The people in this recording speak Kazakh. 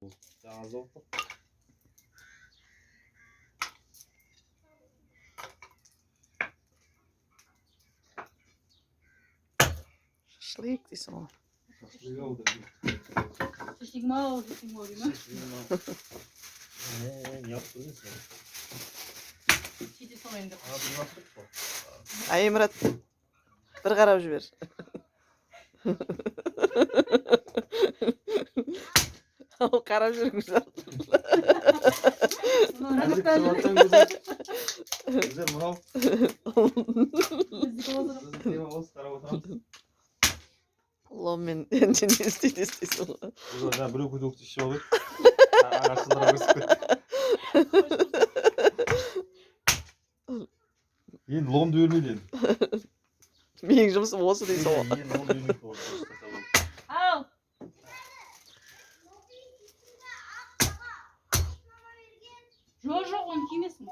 Жаңа зовут. Шашлык дейсің ғой. Шашлык алды. Шашлык мал дейсің ғой ма? Не yaptın sen? Шете салайын деп. Abi yaptık mı? Аймұрат, бір қарап жібер. Ол қарап жүргізді. Hadi kısavattan güzel. Güzel bravo. Bizdeki olsun taraf oturalım. Ломмен енді не істейді істейсің ғой. Burada da bir okuduk işi olur. Arasında sıkı. Енді лом дөрмеден. Менің жұмысым осы дейсің ғой. Енді лом дөрмек болды. Ал! Жоқ, оны кимесің.